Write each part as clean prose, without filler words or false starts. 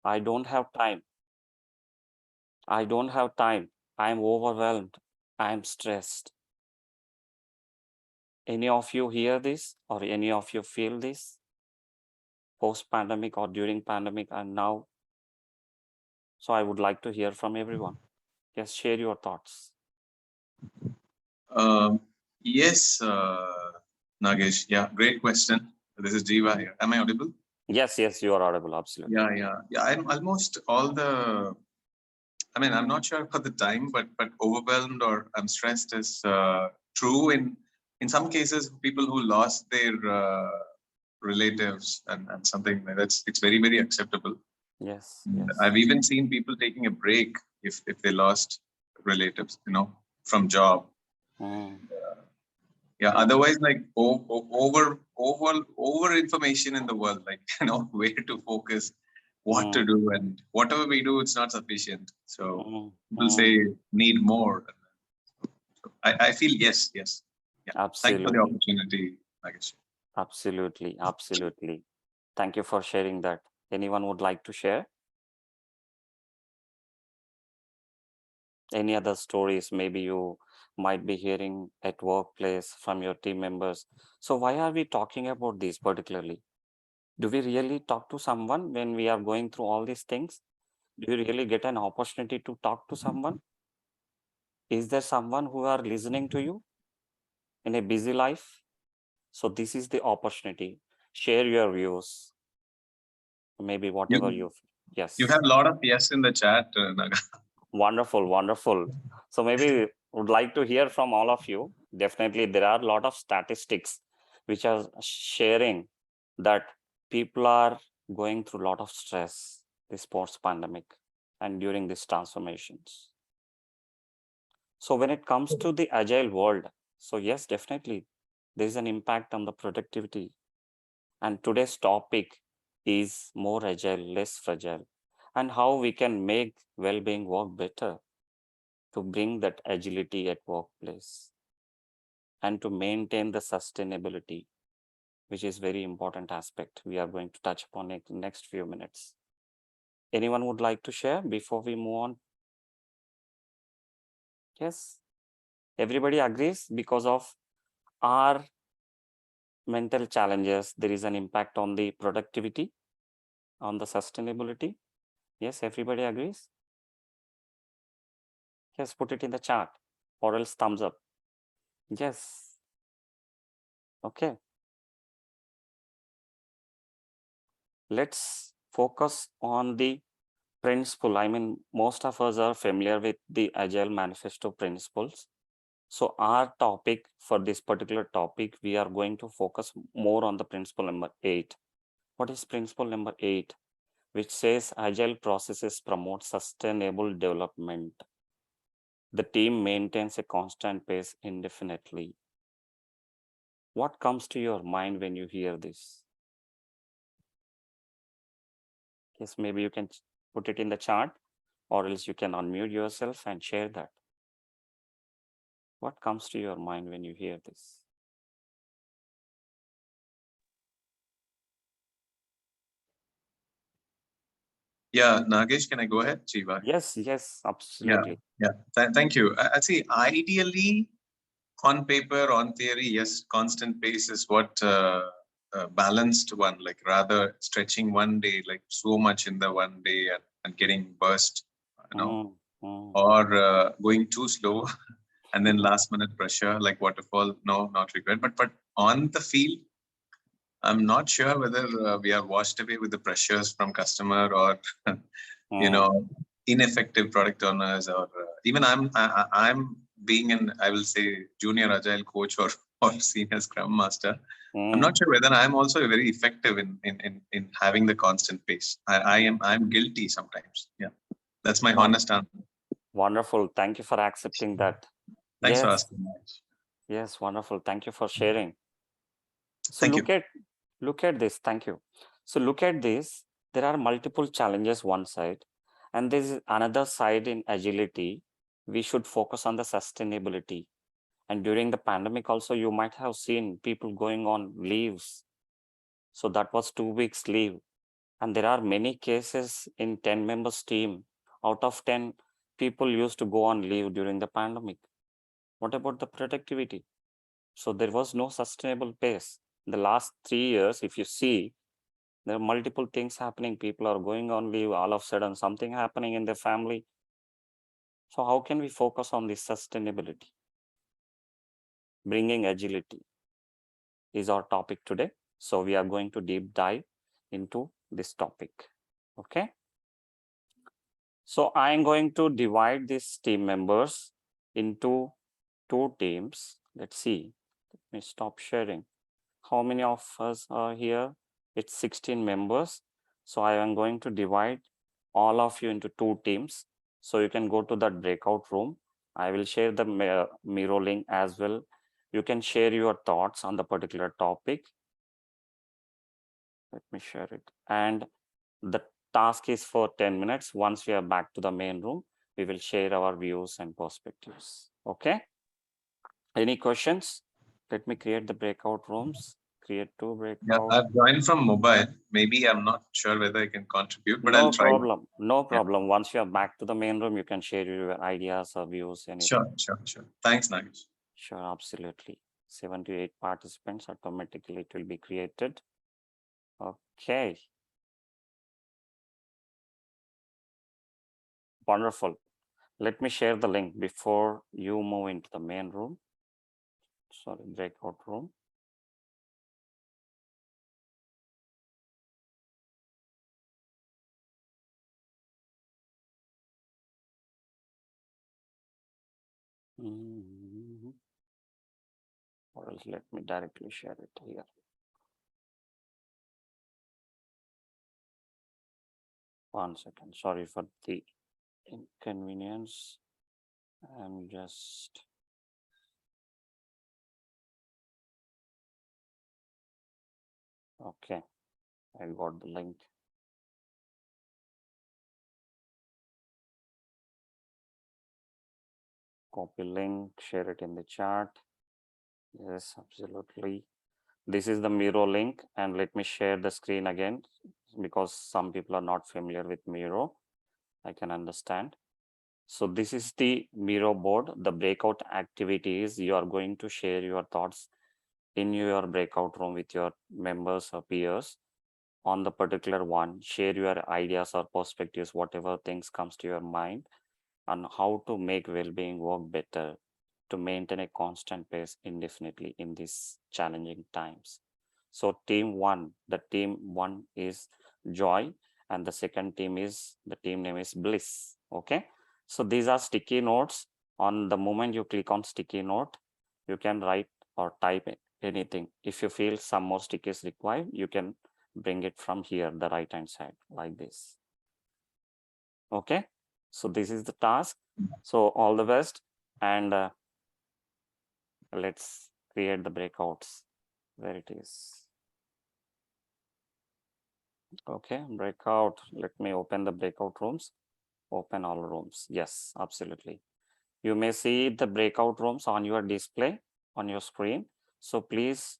I don't have time. I don't have time. I'm overwhelmed. I'm stressed. Any of you hear this or any of you feel this post-pandemic or during pandemic and now? So I would like to hear from everyone. Yes, share your thoughts. Yes, Nagesh. Yeah, great question. This is Jiva here. Am I audible? Yes, yes, you are audible. Absolutely. Yeah. I'm almost all the. I mean, I'm not sure about the time, but overwhelmed or I'm stressed is true in some cases. People who lost their relatives and something like that's it's very acceptable. Yes, And yes. I've even seen people taking a break if they lost relatives, from job. Mm, Yeah, mm, otherwise like over information in the world, like where to focus, what to mm, do, and whatever we do it's not sufficient, so mm, people say mm. need more. So I feel yes. Yeah, thank you for the Absolutely, opportunity, Nagesh. absolutely, absolutely. Thank you for sharing that. Anyone would like to share any other stories? Maybe you might be hearing at workplace from your team members. So why are we talking about this particularly? Do we really talk to someone when we are going through all these things? Do you really get an opportunity to talk to someone? Is there someone who are listening to you in a busy life? So this is the opportunity. Share your views, maybe whatever you you. you have Yes, a lot of yes in the chat, Naga. wonderful, wonderful. So maybe would like to hear from all of you. Definitely, there are a lot of statistics which are sharing that people are going through a lot of stress this post pandemic and during these transformations. So when it comes to the agile world, so yes, definitely there is an impact on the productivity. And today's topic is more agile, less fragile, and how we can make well-being work better to bring that agility at workplace and to maintain the sustainability, which is very important aspect we are going to touch upon in the next few minutes. Anyone would like to share before we move on? Yes, everybody agrees because of our mental challenges, there is an impact on the productivity, on the sustainability. Yes, everybody agrees. Yes, put it in the chat or else thumbs up. Yes. Okay. Let's focus on the principle. I mean, most of us are familiar with the Agile Manifesto principles. So our topic for this particular topic, we are going to focus more on the principle number 8. What is principle number 8? Which says agile processes promote sustainable development. The team maintains a constant pace indefinitely. What comes to your mind when you hear this? Yes, maybe you can put it in the chat or else you can unmute yourself and share that. What comes to your mind when you hear this? Yeah, Nagesh, can I go ahead? Jiva. Yes, yes, Yeah, absolutely. yeah. Thank you. I see. Ideally, on paper, on theory, yes, constant pace is what balanced one, like rather stretching one day, like so much in the one day and getting burst, Mm, mm. or going too slow and then last minute pressure, like waterfall. No, not regret. But on the field, I'm not sure whether we are washed away with the pressures from customer or you Mm, know ineffective product owners, or even I'm being an, I will say, junior agile coach or senior scrum master. I'm not mm. sure whether I'm also very effective in having the constant pace. I'm guilty sometimes. Yeah, that's my Won- honest answer. Wonderful. Thank you for accepting that. Thanks for Yes, asking. yes, wonderful. Thank you for sharing. So Thank you. look at this. Thank you. So look at this. There are multiple challenges one side, and there is another side in agility. We should focus on the sustainability. And during the pandemic, also, you might have seen people going on leaves. So that was 2 weeks leave. And there are many cases in 10 members team. Out of 10, people used to go on leave during the pandemic. What about the productivity? So there was no sustainable pace. In the last 3 years, if you see, there are multiple things happening. People are going on leave, all of a sudden something happening in their family. So how can we focus on this sustainability? Bringing agility is our topic today. So we are going to deep dive into this topic. Okay. So I am going to divide these team members into 2 teams. Let's see. Let me stop sharing. How many of us are here? It's 16 members. So I am going to divide all of you into 2 teams. So you can go to that breakout room. I will share the Miro link as well. You can share your thoughts on the particular topic. Let me share it. And the task is for 10 minutes. Once we are back to the main room, we will share our views and perspectives. Okay. Any questions? Let me create the breakout rooms. Create 2 Yeah, breakout. I've joined from mobile. Maybe I'm not sure whether I can contribute, but No I'll try. problem. No Yeah. problem. Once you are back to the main room, you can share your ideas or views, anything. Sure. Thanks, Nagesh. Sure, absolutely. 7 to 8 participants, automatically it will be created. Okay. Wonderful. Let me share the link before you move into the main room. Sorry, breakout room. Or else let me directly share it here. One second. Sorry for the inconvenience. I'm just okay. I got the link. Copy link, share it in the chat. Yes, absolutely. This is the Miro link, and let me share the screen again because some people are not familiar with Miro. I can understand. So this is the Miro board. The breakout activities, you are going to share your thoughts in your breakout room with your members or peers on the particular one. Share your ideas or perspectives, whatever things comes to your mind, on how to make well-being work better to maintain a constant pace indefinitely in these challenging times. So the team one is joy, and the second team is, the team name is bliss. Okay. So these are sticky notes. On the moment you click on sticky note, you can write or type anything. If you feel some more stickies required, you can bring it from here, the right hand side, like this. Okay. So this is the task. So all the best, and let's create the breakouts. Where it is. Okay, breakout. Let me open the breakout rooms. Open all rooms. Yes, absolutely. You may see the breakout rooms on your display on your screen. So please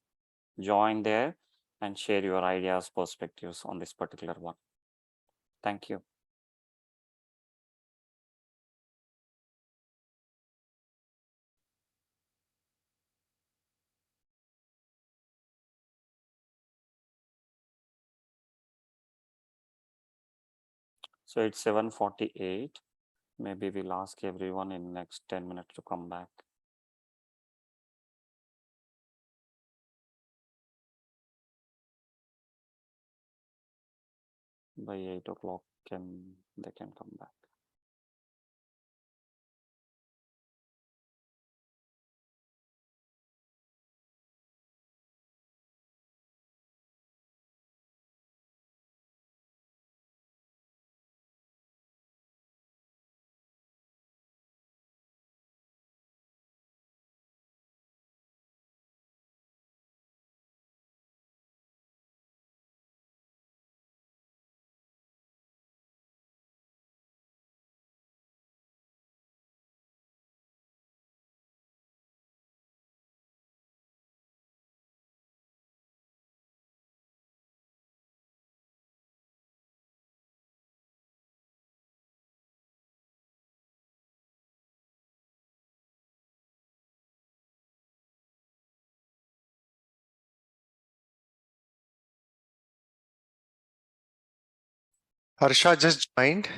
join there and share your ideas, perspectives on this particular one. Thank you. So it's 7:48. Maybe we'll ask everyone in next 10 minutes to come back. By 8 o'clock, they can come back. Harsha just joined.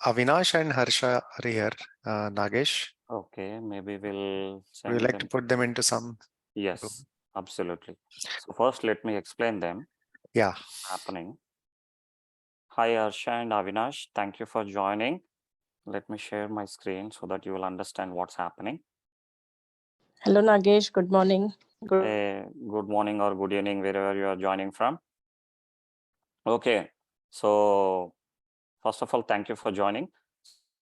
Avinash and Harsha are here. Nagesh, Okay, maybe we'll would you send like to them. put them into some? Yes, absolutely. So first, let me explain them Yeah. happening. Hi, Arsha and Avinash. Thank you for joining. Let me share my screen so that you will understand what's happening. Hello, Nagesh. Good morning. Good morning or good evening, wherever you are joining from. Okay, so first of all, thank you for joining.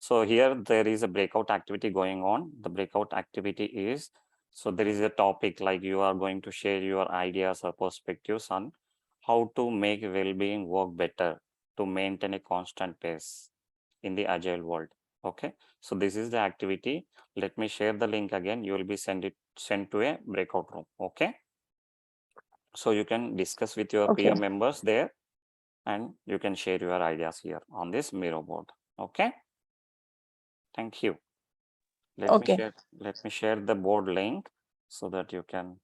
So here there is a breakout activity going on. The breakout activity is, so there is a topic like you are going to share your ideas or perspectives on how to make well-being work better to maintain a constant pace in the agile world. Okay, so this is the activity. Let me share the link again. You will be sent to a breakout room. Okay, so you can discuss with your peer Okay. members there, and you can share your ideas here on this Miro board. Okay, thank you. Okay. Let me share the board link so that you can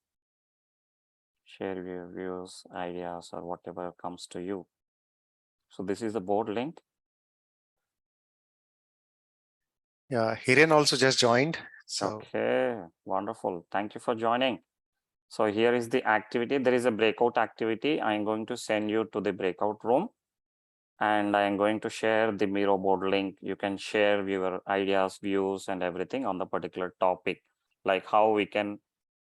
share your views, ideas, or whatever comes to you. So this is the board link. Yeah, Hiren also just joined. So Okay, wonderful. Thank you for joining. So here is the activity. There is a breakout activity. I am going to send you to the breakout room, and I am going to share the Miro board link. You can share your ideas, views, and everything on the particular topic, like how we can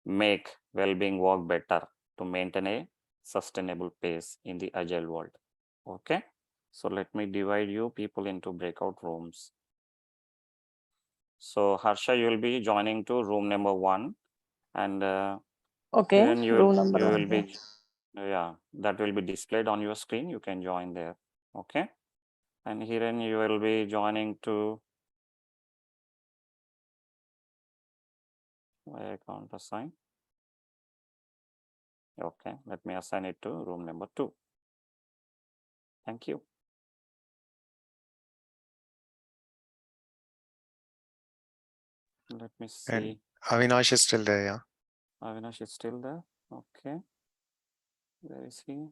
make well-being work better to maintain a sustainable pace in the agile world. Okay, so let me divide you people into breakout rooms. So Harsha, you will be joining to room number 1, and Okay. then Room number you will 1. Yeah. be, yeah, that will be displayed on your screen. You can join there. Okay, and here you will be joining to, I can't assign. Okay, let me assign it to room number 2. Thank you. Let me see. and Avinash is still there. Yeah. Avinash is still there. Okay. Where is he?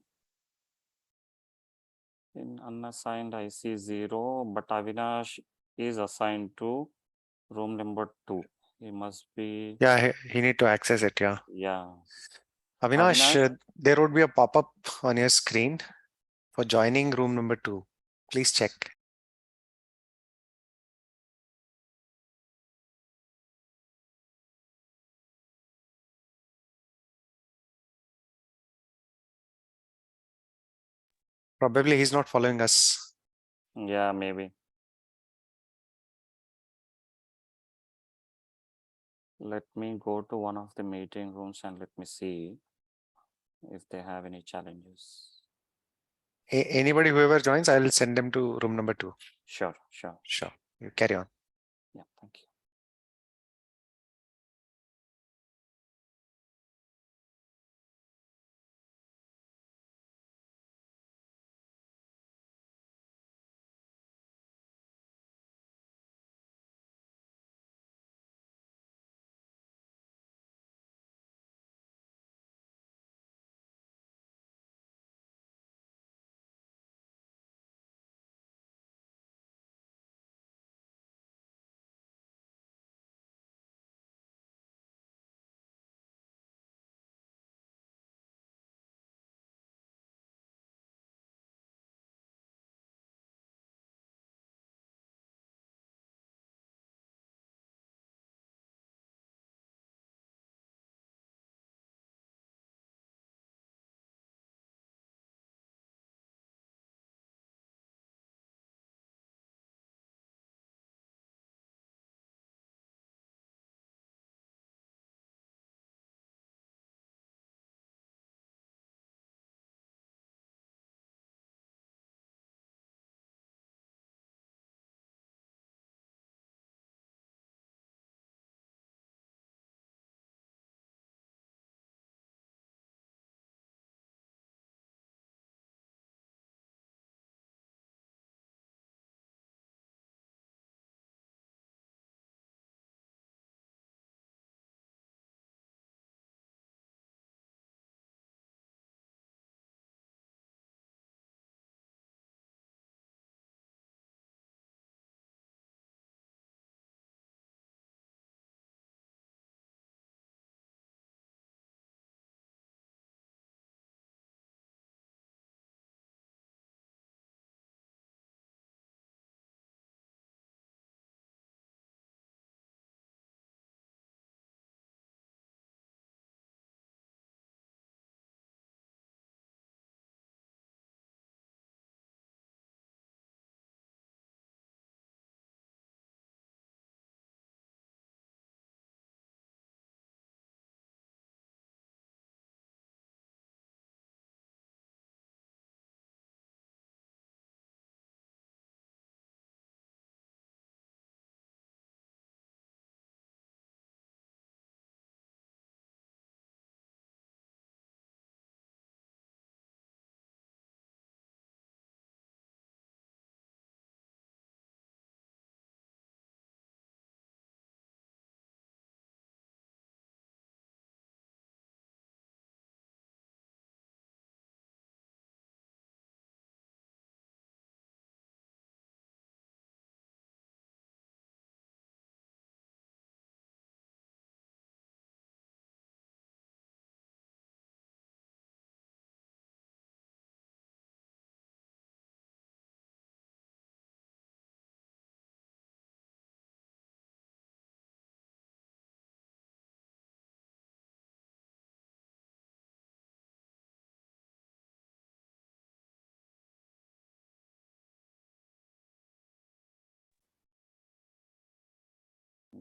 In unassigned, I see 0, but Avinash is assigned to room number 2. He must be, Yeah, he need to access it. Yeah. yeah. Avinash, Avinash, there would be a pop-up on your screen for joining room number 2. Please check. Probably he's not following us. yeah, maybe. Let me go to one of the meeting rooms and let me see if they have any challenges. Anybody, whoever joins, I will send them to room number 2. Sure, sure. Sure. You carry on. Yeah, thank you.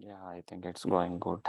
Yeah, I think it's going good.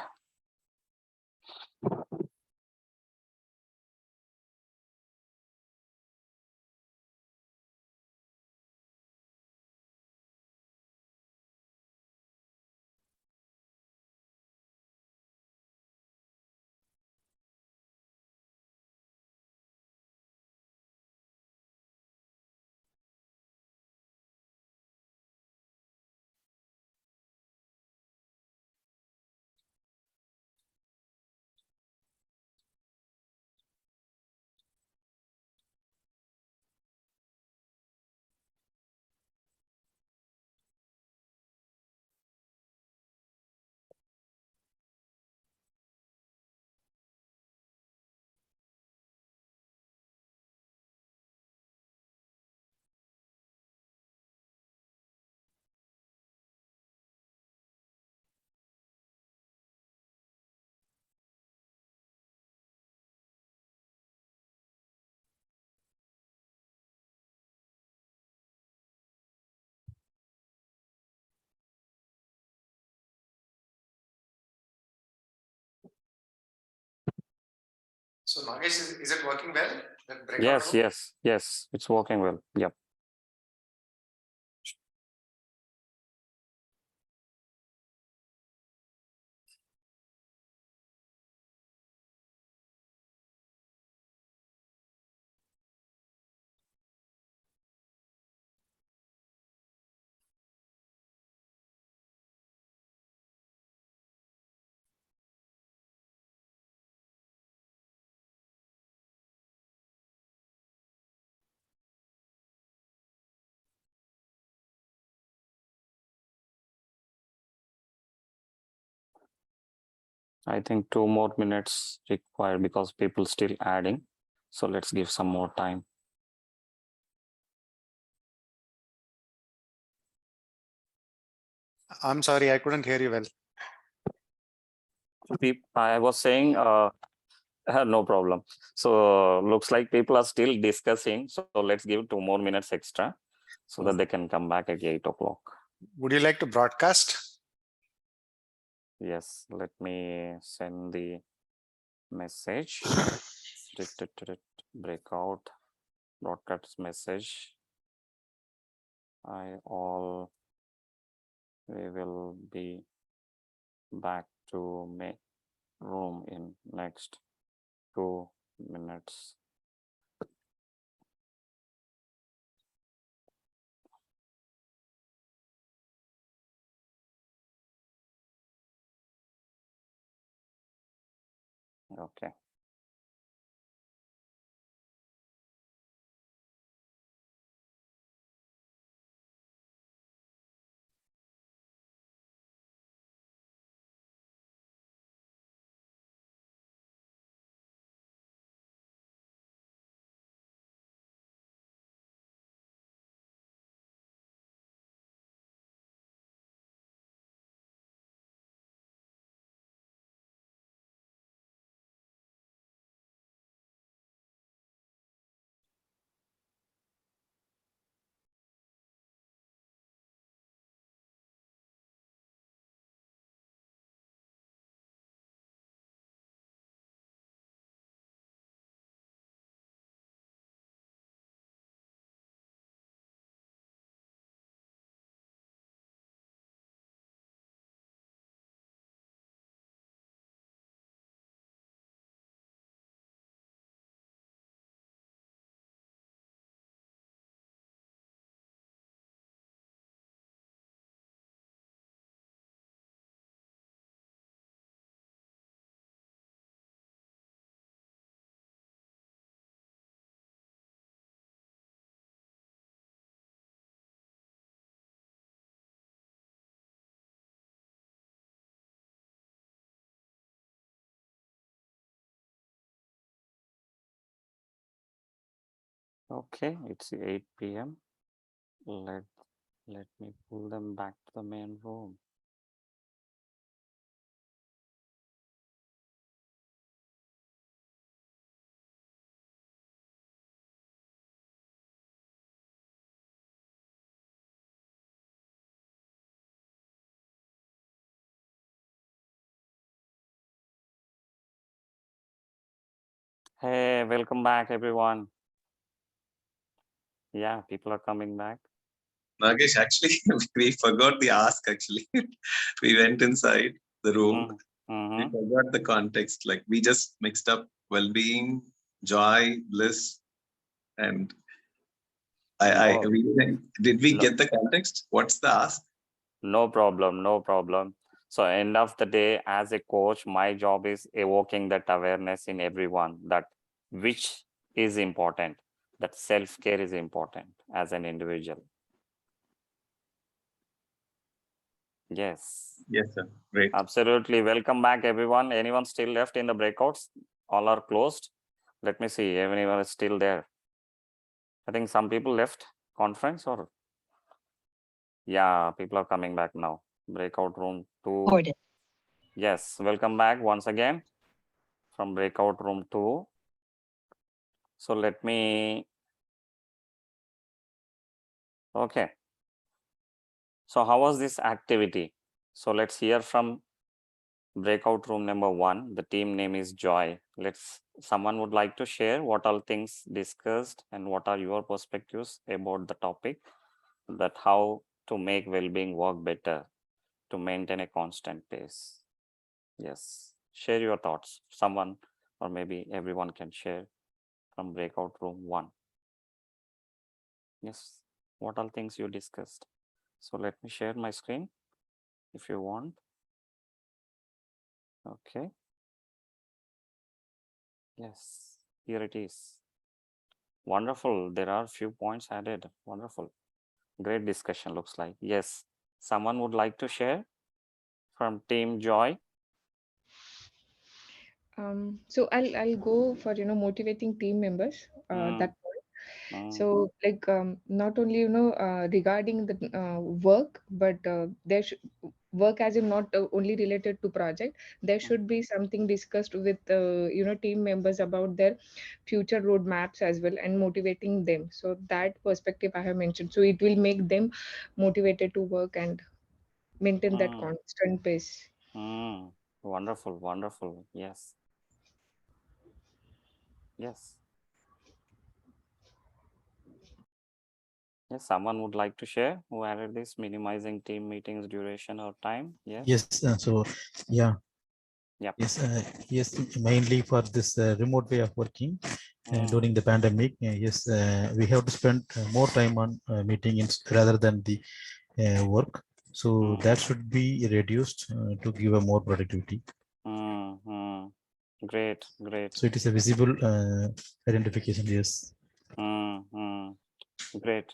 So Nagesh, is it working well? That breakout Yes, room? yes, it's working well. Yep. I think 2 more minutes required because people still adding. So let's give some more time. I'm sorry, I couldn't hear you well. I was saying, no problem. So looks like people are still discussing. So let's give 2 more minutes extra so that they can come back at 8 o'clock. Would you like to broadcast? Yes, let me send the message. Breakout broadcast message. We will be back to main room in next 2 minutes. Okay. Okay, it's 8 p.m. Let me pull them back to the main room. Hey, welcome back, everyone. Yeah, people are coming back. Nagesh, actually, we forgot the ask. Actually, we went inside the room. We forgot the context. Like we just mixed up well-being, joy, bliss, and No, did we no, get the context? What's the ask? no problem, no problem. So end of the day, as a coach, my job is evoking that awareness in everyone that which is important, that self-care is important as an individual. Yes, Yes, sir. Great. absolutely. Welcome back, everyone. Anyone still left in the breakouts? All are closed. Let me see. Anyone is still there? I think some people left conference or yeah, people are coming back now. Breakout room 2. Yes, welcome back once again from breakout room 2. So let me, okay. So how was this activity? So let's hear from breakout room number 1. The team name is Joy. Someone would like to share what all things discussed and what are your perspectives about the topic, that how to make well-being work better to maintain a constant pace. Yes, share your thoughts. Someone or maybe everyone can share from breakout room 1. Yes, what all things you discussed. So let me share my screen if you want. Okay. Yes, here it is. Wonderful. There are few points added. Wonderful. Great discussion looks like. Yes. Someone would like to share from Team Joy? So I'll go for motivating team members. That point. So like not only regarding the work, but there should work as in not only related to project. There should be something discussed with team members about their future roadmaps as well and motivating them. So that perspective I have mentioned. So it will make them motivated to work and maintain that constant pace. Wonderful, wonderful. Yes. Yes. Yes, someone would like to share who added this minimizing team meetings duration or time? Yes. Yes, so yeah. Yep. Yes, mainly for this remote way of working during the pandemic. Yes, we have to spend more time on meetings rather than the work. So that should be reduced to give a more productivity. Great, great. So it is a visible identification. Yes. Great.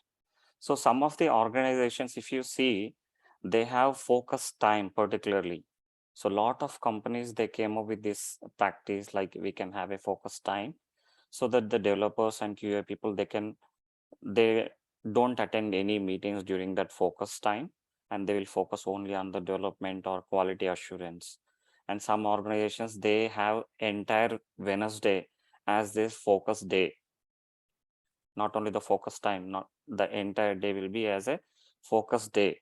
So some of the organizations, if you see, they have focused time particularly. So a lot of companies, they came up with this practice, like we can have a focused time so that the developers and QA people, they don't attend any meetings during that focus time, and they will focus only on the development or quality assurance. And some organizations, they have entire Wednesday as their focus day. Not only the focus time, not the entire day will be as a focus day.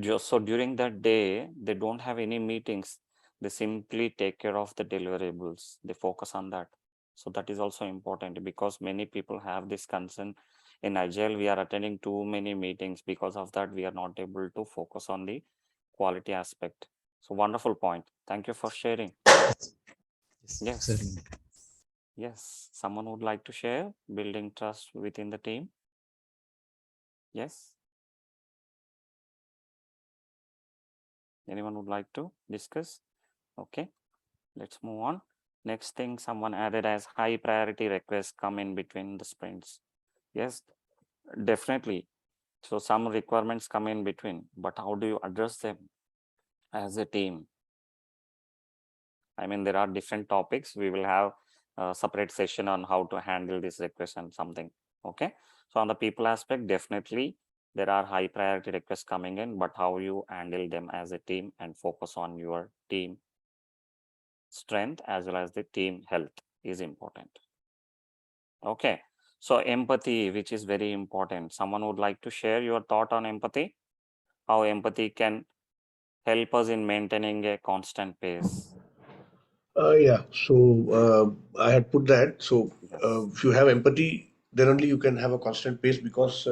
Just so during that day, they don't have any meetings. They simply take care of the deliverables. They focus on that. So that is also important because many people have this concern. In Agile, we are attending too many meetings. Because of that, we are not able to focus on the quality aspect. So wonderful point. Thank you for sharing. Yes. Certainly. Yes. Someone would like to share building trust within the team? Yes. Anyone would like to discuss? Okay, let's move on. Next thing, someone added as high priority requests come in between the sprints. Yes, definitely. So some requirements come in between, but how do you address them as a team? I mean, there are different topics. We will have a separate session on how to handle this request and something. Okay, so on the people aspect, definitely there are high priority requests coming in, but how you handle them as a team and focus on your team strength as well as the team health is important. Okay, so empathy, which is very important. Someone would like to share your thought on empathy, how empathy can help us in maintaining a constant pace. Yeah, so I had put that. So if you have empathy, then only you can have a constant pace, because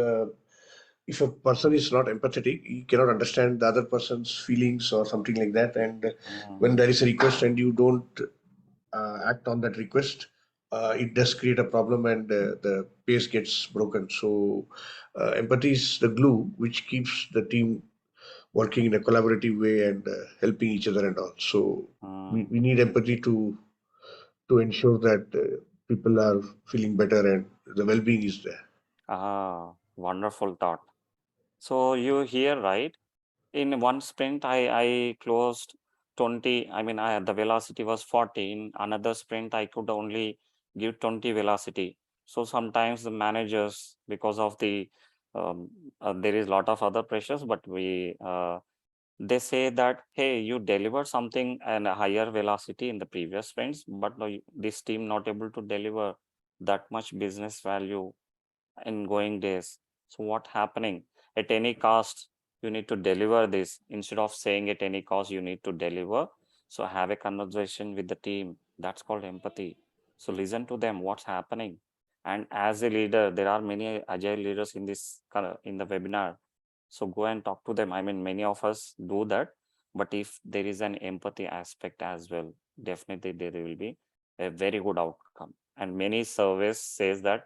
if a person is not empathetic, he cannot understand the other person's feelings or something like that. And when there is a request and you don't act on that request, it does create a problem, and the pace gets broken. So empathy is the glue which keeps the team working in a collaborative way and helping each other and all. So we need empathy to ensure that people are feeling better and the well-being is there. Wonderful thought. So you hear, right? In one sprint, I closed 20. I mean, the velocity was 40. In another sprint, I could only give 20 velocity. So sometimes the managers, because of the there is a lot of other pressures, but they say that, hey, you delivered something and a higher velocity in the previous sprints, but no, this team not able to deliver that much business value in going days. So what happening? At any cost, you need to deliver this. Instead of saying at any cost, you need to deliver. So have a conversation with the team. That's called empathy. So listen to them, what's happening. And as a leader, there are many agile leaders in this in the webinar. So go and talk to them. I mean, many of us do that. But if there is an empathy aspect as well, definitely there will be a very good outcome. And many surveys says that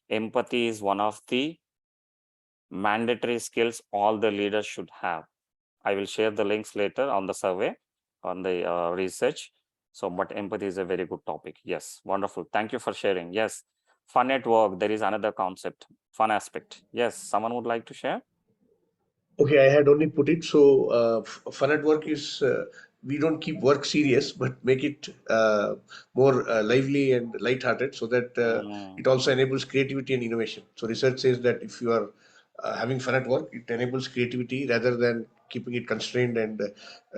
empathy is one of the mandatory skills all the leaders should have. I will share the links later on the survey, on the research. So, but empathy is a very good topic. Yes, wonderful. Thank you for sharing. Yes, fun at work. There is another concept, fun aspect. Yes, someone would like to share? Okay, I had only put it. So fun at work is, we don't keep work serious, but make it more lively and lighthearted, so that it also enables creativity and innovation. So research says that if you are having fun at work, it enables creativity rather than keeping it constrained and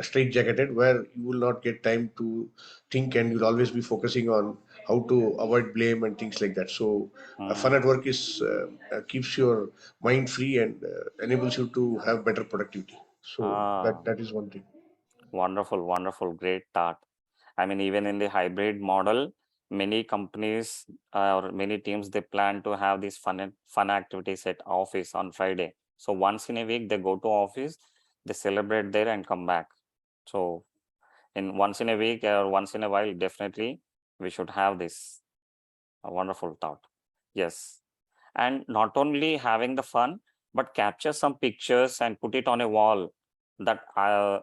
straight-jacketed, where you will not get time to think, and you'll always be focusing on how to avoid blame and things like that. So fun at work is keeps your mind free and enables you to have better productivity. So that is one thing. Wonderful, wonderful, great thought. I mean, even in the hybrid model, many companies or many teams, they plan to have these fun activities at office on Friday. So once in a week, they go to office, they celebrate there and come back. So in once in a week or once in a while, definitely we should have this. A wonderful thought. Yes. And not only having the fun, but capture some pictures and put it on a wall. That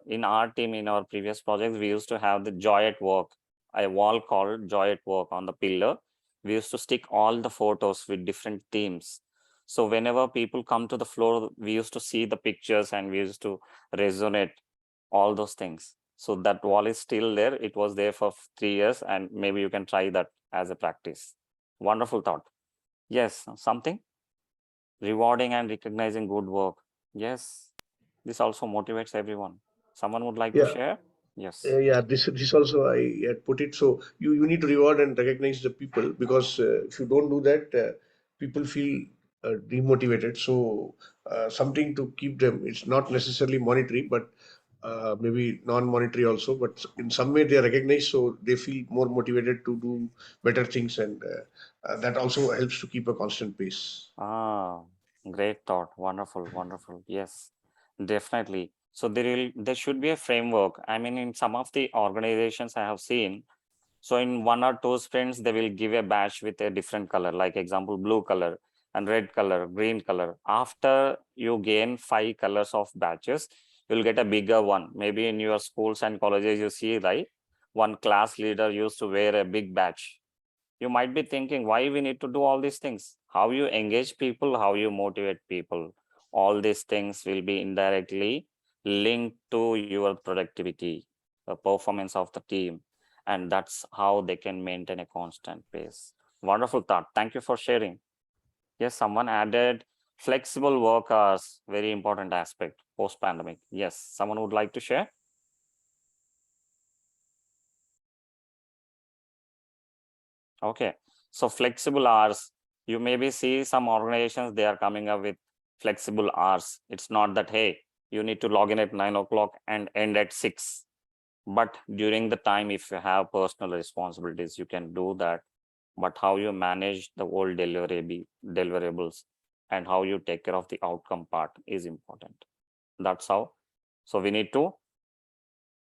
in our team, in our previous projects, we used to have the joy at work, a wall called joy at work on the pillar. We used to stick all the photos with different themes. So whenever people come to the floor, we used to see the pictures and we used to resonate all those things. So that wall is still there. It was there for 3 years, and maybe you can try that as a practice. Wonderful thought. Yes, something rewarding and recognizing good work. Yes, this also motivates everyone. Someone would like to Yeah. share? Yes. Yeah, this also I had put it. So you need to reward and recognize the people, because if you don't do that, people feel demotivated. So something to keep them. It's not necessarily monetary, but maybe non-monetary also. But in some way they are recognized, so they feel more motivated to do better things, and that also helps to keep a constant pace. Great thought. Wonderful, wonderful. Yes, definitely. So there should be a framework. I mean, in some of the organizations I have seen, so in 1 or 2 sprints, they will give a batch with a different color, like example, blue color and red color, green color. After you gain 5 colors of batches, you'll get a bigger one. Maybe in your schools and colleges, you see, right? One class leader used to wear a big batch. You might be thinking, why we need to do all these things? How you engage people, how you motivate people. All these things will be indirectly linked to your productivity, the performance of the team. And that's how they can maintain a constant pace. Wonderful thought. Thank you for sharing. Yes, someone added flexible work hours, very important aspect post-pandemic. Yes, someone would like to share? Okay, so flexible hours, you maybe see some organizations, they are coming up with flexible hours. It's not that, hey, you need to log in at 9 o'clock and end at 6. But during the time, if you have personal responsibilities, you can do that. But how you manage the whole deliverables and how you take care of the outcome part is important. That's how. So we need to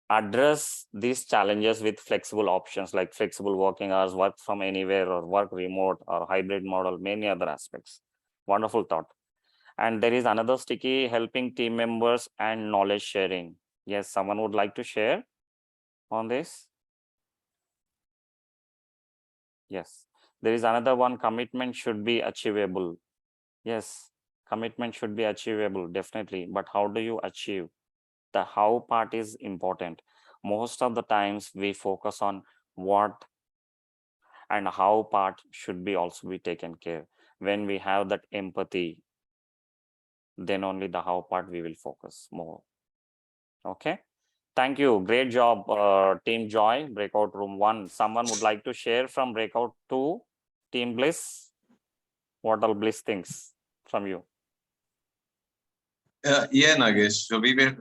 address these challenges with flexible options like flexible working hours, work from anywhere, or work remote, or hybrid model, many other aspects. Wonderful thought. And there is another sticky, helping team members and knowledge sharing. Yes, someone would like to share on this? Yes, there is another one, commitment should be achievable. Yes, commitment should be achievable, definitely. But how do you achieve? The how part is important. Most of the times we focus on what and how part should be also be taken care. When we have that empathy, then only the how part we will focus more. Okay. Thank you. Great job, Team Joy, Breakout Room 1. Someone would like to share from Breakout 2, Team Bliss? What all Bliss things from you? Yeah, Nagesh. So we were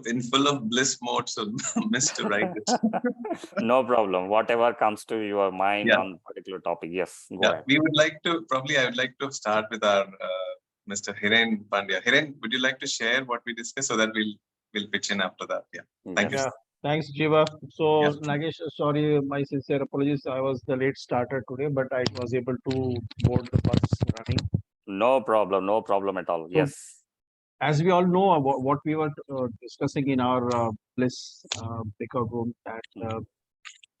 in full of bliss mode, so missed to write it. No problem. Whatever comes to your mind Yeah. on particular topic. Yes, go Yeah, ahead. we would like to I would like to start with our Mr. Hiren Pandya. Hiren, would you like to share what we discussed so that we'll pitch in after that? Yeah. Thank you. Yes. Yeah, thanks, Jiva. So, Yeah. Nagesh, sorry, my sincere apologies. I was the late starter today, but I was able to board the bus running. No problem at all. So, Yes. As we all know, what we were discussing in our Bliss breakout room, that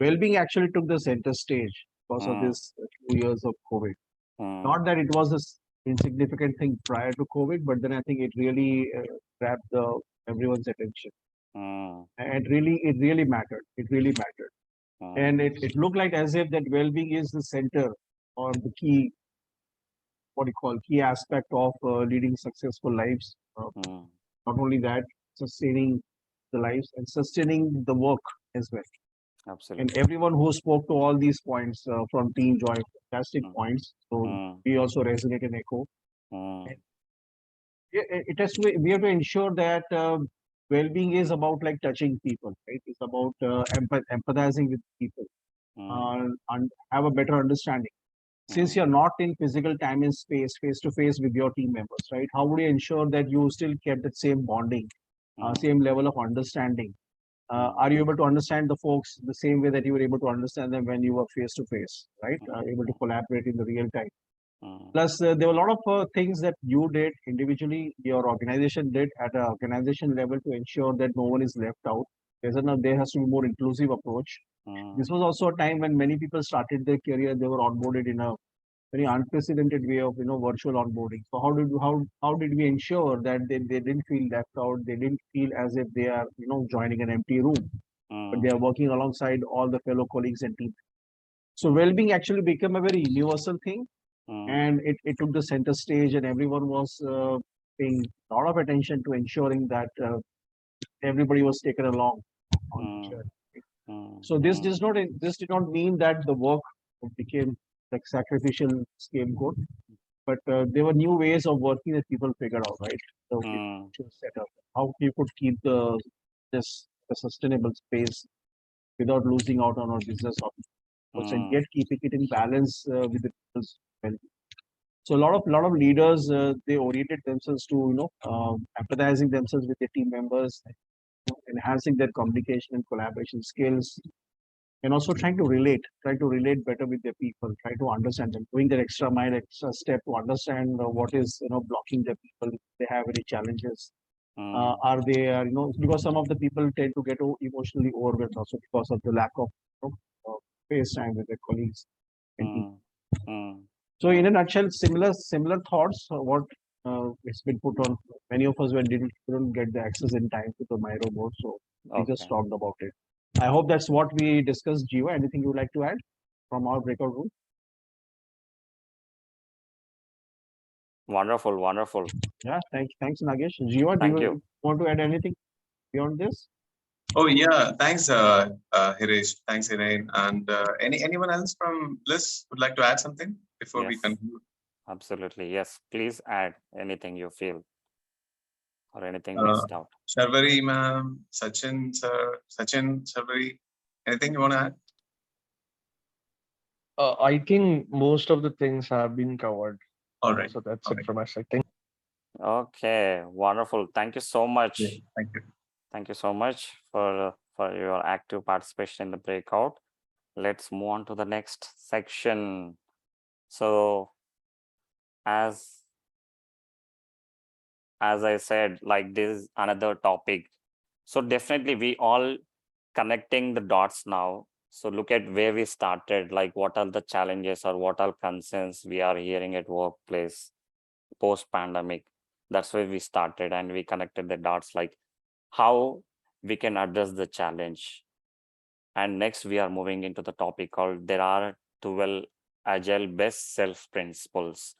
well-being actually took the center stage because of this 2 years of COVID. Not that it was a insignificant thing prior to COVID, but then I think it really grabbed everyone's attention. And it really mattered. It really mattered. And it looked like as if that well-being is the center or the key, what do you call, key aspect of leading successful lives. Not only that, sustaining the lives and sustaining the work as well. Absolutely. And everyone who spoke to all these points from Team Joy, fantastic points. So we also resonate and echo. And it has to, we have to ensure that well-being is about like touching people, right? It's about empathizing with people and have a better understanding. Since you're not in physical time and space, face to face with your team members, right? How would you ensure that you still kept that same bonding, same level of understanding? Are you able to understand the folks the same way that you were able to understand them when you were face to face, right? Able to collaborate in the real time. Plus, there were a lot of things that you did individually, your organization did at an organization level to ensure that no one is left out. There has to be more inclusive approach. This was also a time when many people started their career, they were onboarded in a very unprecedented way of virtual onboarding. So how did we ensure that they didn't feel left out? They didn't feel as if they are joining an empty room, but they are working alongside all the fellow colleagues and team. So well-being actually became a very universal thing, and it took the center stage, and everyone was paying a lot of attention to ensuring that everybody was taken along on the journey. So this did not mean that the work became like sacrificial scapegoat, but there were new ways of working that people figured out, right? So setup, how you could keep the sustainable space without losing out on our business opportunities and yet keeping it in balance with the people's well. So a lot of leaders they oriented themselves to empathizing themselves with their team members, enhancing their communication and collaboration skills, and also trying to relate better with their people, try to understand them, doing their extra mile, extra step to understand what is blocking their people. If they have any challenges, are they because some of the people tend to get emotionally overwhelmed also because of the lack of face time with their colleagues and team. So in a nutshell, similar thoughts. What it's been put on many of us when couldn't get the access in time to the Miro board, so we just talked about it. I hope that's what we discussed. Jiva, anything you would like to add from our breakout room? Wonderful. Yeah, thanks, Nagesh. Jiva, do you want to add anything beyond this? Oh yeah, thanks, Hirish. Thanks, Hiren. And anyone else from Bliss would like to add something before we conclude? Absolutely, yes. Please add anything you feel. or anything missed out? Sharvari ma'am, Sachin sir, Sachin, Sharvari, anything you want to add? I think most of the things have been covered. All right. So that's All it right. from my side. Thank Okay, wonderful. Thank you so much. Yeah, thank you. Thank you so much for your active participation in the breakout. Let's move on to the next section. So as I said, like this is another topic. So definitely we all connecting the dots now. So look at where we started, like what are the challenges or what are concerns we are hearing at workplace post-pandemic. That's where we started and we connected the dots, like how we can address the challenge. And next we are moving into the topic called there are 12 agile best self principles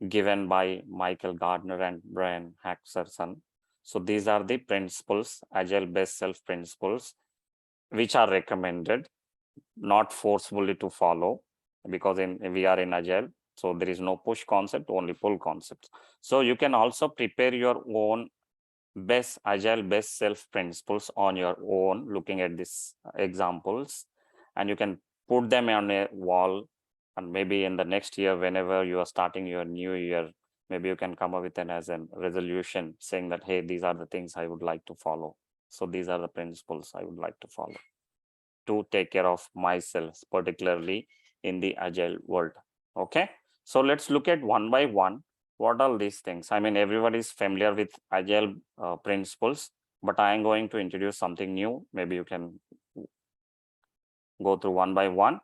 given by Michael Gardner and Brian Haxerson. So these are the principles, agile best self principles, which are recommended, not forcefully to follow, because we are in agile. So there is no push concept, only pull concepts. So you can also prepare your own best agile best self principles on your own, looking at these examples, and you can put them on a wall. And maybe in the next year, whenever you are starting your new year, maybe you can come up with an as a resolution saying that, hey, these are the things I would like to follow. So these are the principles I would like to follow to take care of myself, particularly in the agile world. Okay, so let's look at one by one. What are these things? I mean, everybody is familiar with agile principles, but I am going to introduce something new. Maybe you can go through one by one.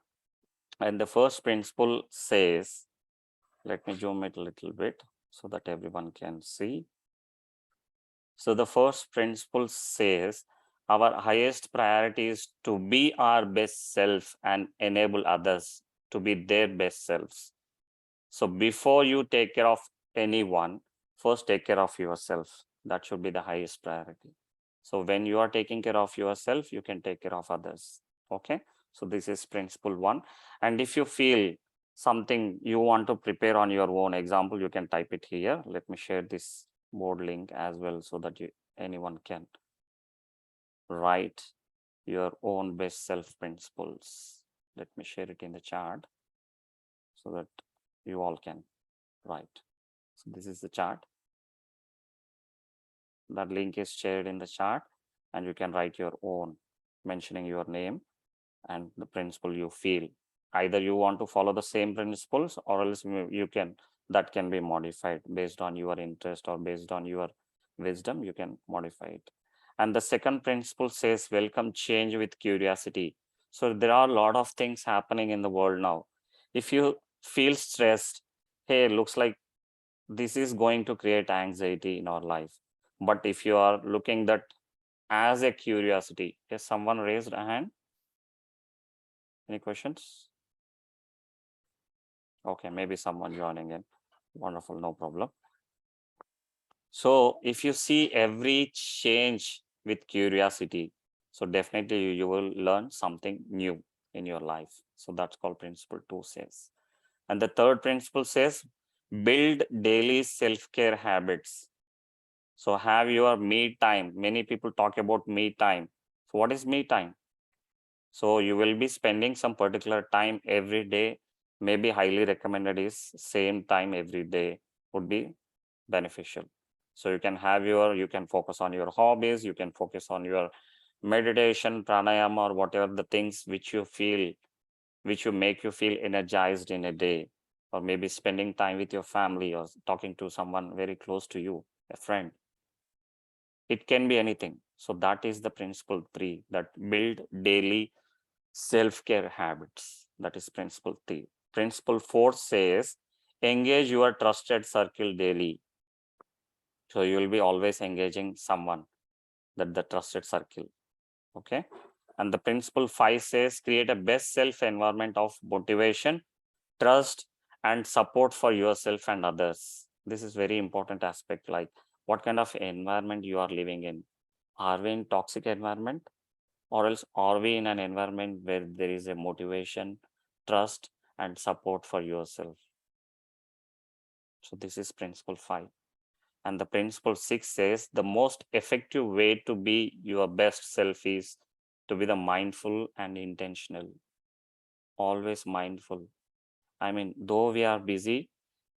And the first principle says, let me zoom it a little bit so that everyone can see. So the first principle says our highest priority is to be our best self and enable others to be their best selves. So before you take care of anyone, first take care of yourself. That should be the highest priority. So when you are taking care of yourself, you can take care of others. Okay. So this is principle one. And if you feel something you want to prepare on your own example, you can type it here. Let me share this board link as well so that anyone can write your own best self principles. Let me share it in the chat so that you all can write. So this is the chart. That link is shared in the chat and you can write your own, mentioning your name and the principle you feel. Either you want to follow the same principles or else you can, that can be modified based on your interest or based on your wisdom, you can modify it. And the second principle says welcome change with curiosity. So there are a lot of things happening in the world now. If you feel stressed, hey, looks like this is going to create anxiety in our life. But if you are looking that as a curiosity, yes, someone raised a hand. Any questions? Okay, maybe someone joining in. Wonderful, no problem. So if you see every change with curiosity, so definitely you will learn something new in your life. So that's called principle 2 says. And the third principle says build daily self-care habits. So have your me time. Many people talk about me time. So what is me time? So you will be spending some particular time every day. Maybe highly recommended is same time every day would be beneficial. So you can have you can focus on your hobbies, you can focus on your meditation, pranayama, or whatever the things which you feel, which you make you feel energized in a day, or maybe spending time with your family or talking to someone very close to you, a friend. It can be anything. So that is the principle 3, that build daily self-care habits. That is principle 3. Principle 4 says engage your trusted circle daily. So you will be always engaging someone, that the trusted circle. Okay. And the principle 5 says create a best self environment of motivation, trust, and support for yourself and others. This is very important aspect, like what kind of environment you are living in. Are we in toxic environment, or else are we in an environment where there is a motivation, trust, and support for yourself? So this is principle 5. And the principle 6 says the most effective way to be your best self is to be the mindful and intentional. Always mindful. I mean, though we are busy,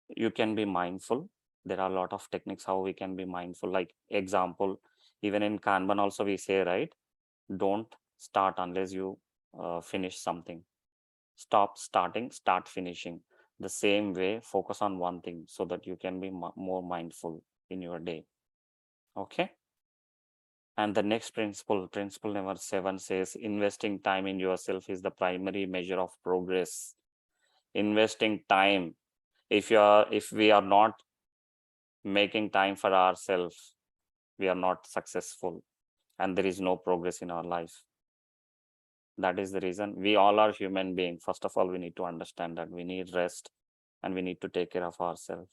you can be mindful. There are a lot of techniques how we can be mindful. Like example, even in Kanban also we say, right? Don't start unless you finish something. Stop starting, start finishing. The same way, focus on one thing so that you can be more mindful in your day. Okay. And the next principle, principle number 7 says investing time in yourself is the primary measure of progress. Investing time. If we are not making time for ourselves, we are not successful and there is no progress in our life. That is the reason we all are human beings. First of all, we need to understand that we need rest and we need to take care of ourselves.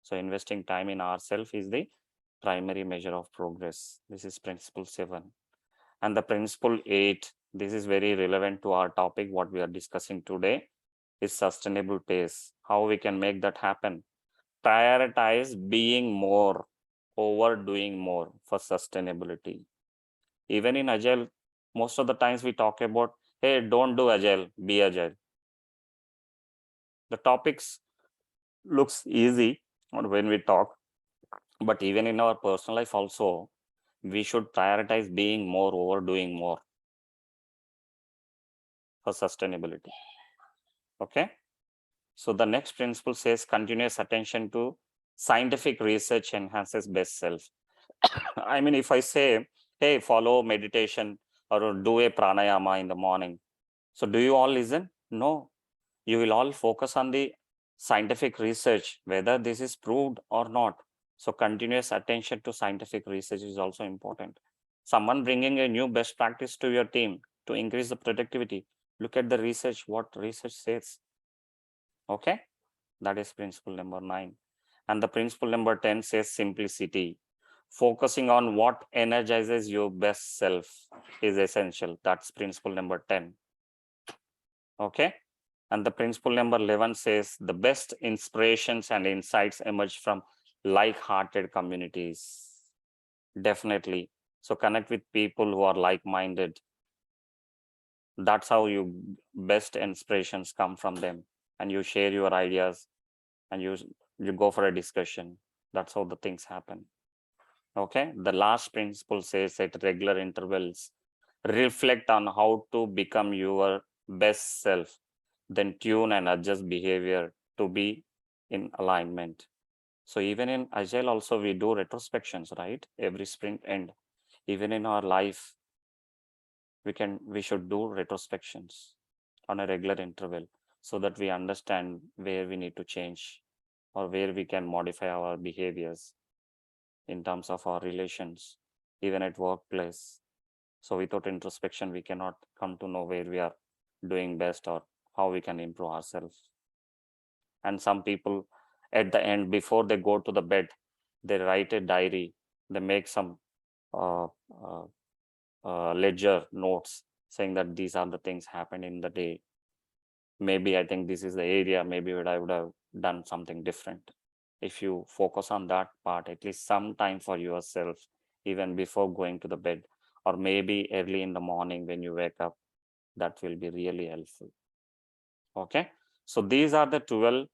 So investing time in ourselves is the primary measure of progress. This is principle 7. And the principle 8, this is very relevant to our topic, what we are discussing today, is sustainable pace. How we can make that happen? Prioritize being more over doing more for sustainability. Even in Agile, most of the times we talk about, hey, don't do Agile, be Agile. The topics looks easy when we talk, but even in our personal life also, we should prioritize being more over doing more for sustainability. Okay. So the next principle says continuous attention to scientific research enhances best self. I mean, if I say, hey, follow meditation or do a pranayama in the morning. So do you all listen? No. You will all focus on the scientific research, whether this is proved or not. So continuous attention to scientific research is also important. Someone bringing a new best practice to your team to increase the productivity. Look at the research, what research says. Okay, that is principle number 9. And the principle number 10 says simplicity. Focusing on what energizes your best self is essential. That's principle number 10. Okay. And the principle number 11 says the best inspirations and insights emerge from like-hearted communities. Definitely. So connect with people who are like-minded. That's how you best inspirations come from them, and you share your ideas and you go for a discussion. That's how the things happen. Okay. The last principle says at regular intervals, reflect on how to become your best self, then tune and adjust behavior to be in alignment. So even in Agile also we do retrospections, right? Every sprint end. Even in our life, we should do retrospections on a regular interval so that we understand where we need to change or where we can modify our behaviors in terms of our relations, even at workplace. So without introspection, we cannot come to know where we are doing best or how we can improve ourselves. And some people at the end, before they go to the bed, they write a diary, they make some ledger notes saying that these are the things happened in the day. Maybe I think this is the area, maybe I would have done something different. If you focus on that part, at least some time for yourself, even before going to the bed, or maybe early in the morning when you wake up, that will be really helpful. Okay. So these are the 12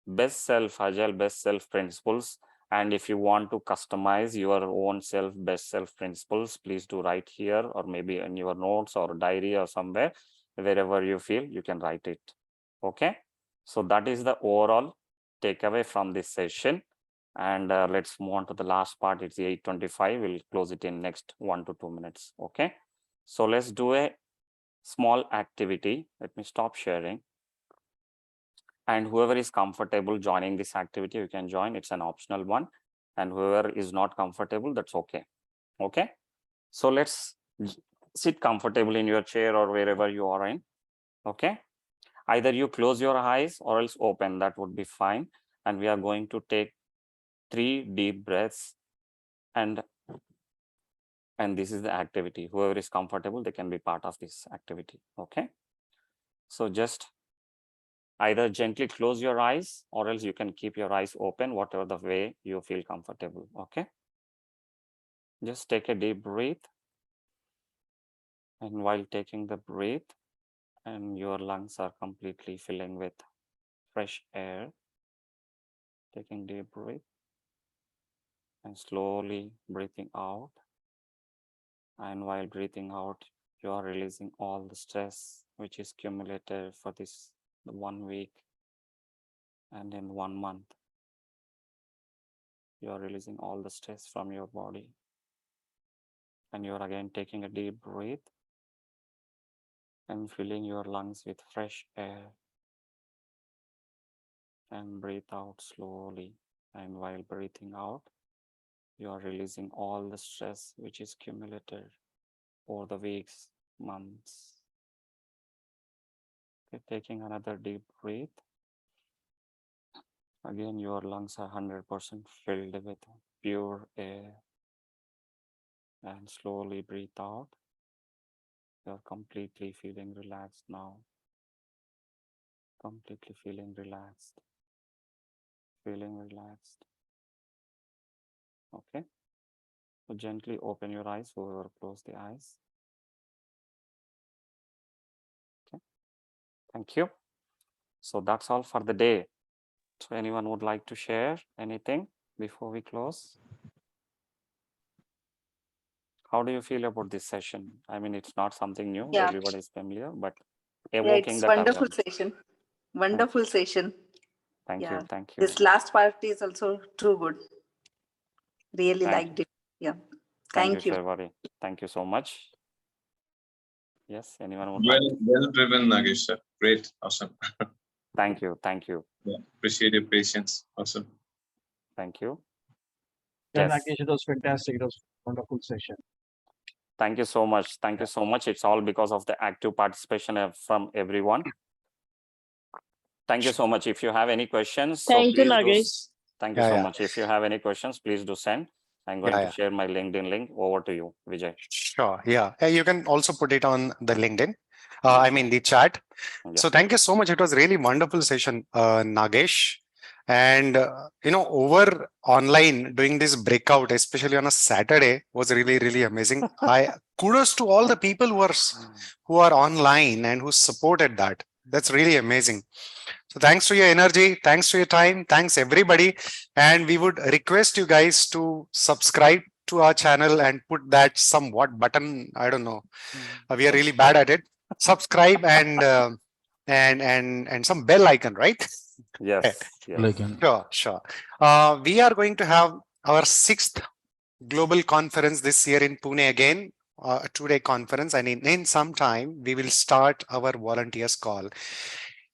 best self, Agile best self principles. And if you want to customize your own best self principles, please do write here or maybe in your notes or diary or somewhere, wherever you feel you can write it. Okay. So that is the overall takeaway from this session. And let's move on to the last part. It's 8:25. We'll close it in next 1 to 2 minutes. Okay. So let's do a small activity. Let me stop sharing. And whoever is comfortable joining this activity, you can join. It's an optional one. And whoever is not comfortable, that's okay. Okay. So let's sit comfortable in your chair or wherever you are in. Okay. Either you close your eyes or else open, that would be fine. And we are going to take 3 deep breaths, and this is the activity. Whoever is comfortable, they can be part of this activity. Okay. So just Either gently close your eyes or else you can keep your eyes open, whatever the way you feel comfortable. Okay. Just take a deep breath. And while taking the breath, and your lungs are completely filling with fresh air, taking deep breath and slowly breathing out. And while breathing out, you are releasing all the stress which is cumulative for this 1 week and in 1 month. You are releasing all the stress from your body. And you are again taking a deep breath and filling your lungs with fresh air. And breathe out slowly. And while breathing out, you are releasing all the stress which is cumulative over the weeks, months. Okay, taking another deep breath. Again, your lungs are 100% filled with pure air. And slowly breathe out. You're completely feeling relaxed now. Completely feeling relaxed. Feeling relaxed. Okay. So gently open your eyes, whoever close the eyes. Okay. Thank you. So that's all for the day. So anyone would like to share anything before we close? How do you feel about this session? I mean, it's not something new. Yeah. Everybody is familiar, but Yeah, evoking it's that wonderful awareness. session. Wonderful session. Thank Yeah. you. Thank you. This last part is also too good. Really liked it. Yeah. Thank you. Sharvari. Thank you so much. Yes, anyone would Well, like to? well driven, Nagesh sir. Great, awesome. Thank you. Thank you. Yeah, appreciate your patience. Awesome. Thank you. Yeah, Yes. Rakesh, it was fantastic. It was a wonderful session. Thank you so much. Thank you so much. It's all because of the active participation from everyone. Thank you so much. If you have any questions, Thank you, please Nagesh. thank you Yeah, so yeah. much. If you have any questions, please do send. I'm going to share my LinkedIn link. Over to you, Vijay. Sure. Yeah. You can also put it on the LinkedIn. I mean, the chat. Yeah. So thank you so much. It was really wonderful session, Nagesh. And, over online doing this breakout, especially on a Saturday, was really, really amazing. Kudos to all the people who are online and who supported that. That's really amazing. So thanks to your energy, thanks to your time, thanks everybody. And we would request you guys to subscribe to our channel and put that somewhat button. I don't know. We are really bad at it. Subscribe and some bell icon, right? Yes. Like, Sure. We are going to have our 6th global conference this year in Pune again, a 2-day conference. And in some time, we will start our volunteers call.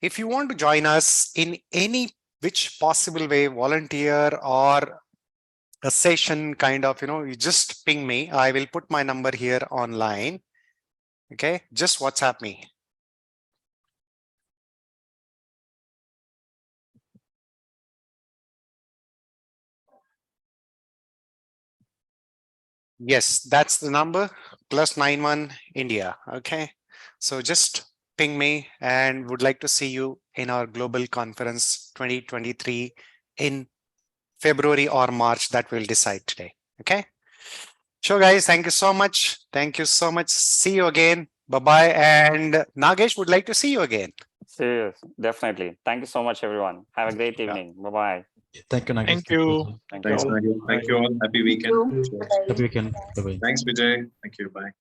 If you want to join us in any which possible way, volunteer or a session kind of, you just ping me. I will put my number here online. Okay, just WhatsApp me. Yes, that's the number, +91 India. Okay, so just ping me and would like to see you in our global conference 2023 in February or March. That we'll decide today. Okay. Sure, guys. Thank you so much. Thank you so much. See you again. Bye-bye. And Nagesh would like to see you again. See you. Definitely. Thank you so much, everyone. Have a great evening. Bye-bye. thank you, Nagesh. Thank you. Thank Thanks, you. Nagesh. Thank you all. Happy weekend. Thank you. Bye. Happy weekend. Bye-bye. Thanks, Vijay. Thank you. Bye.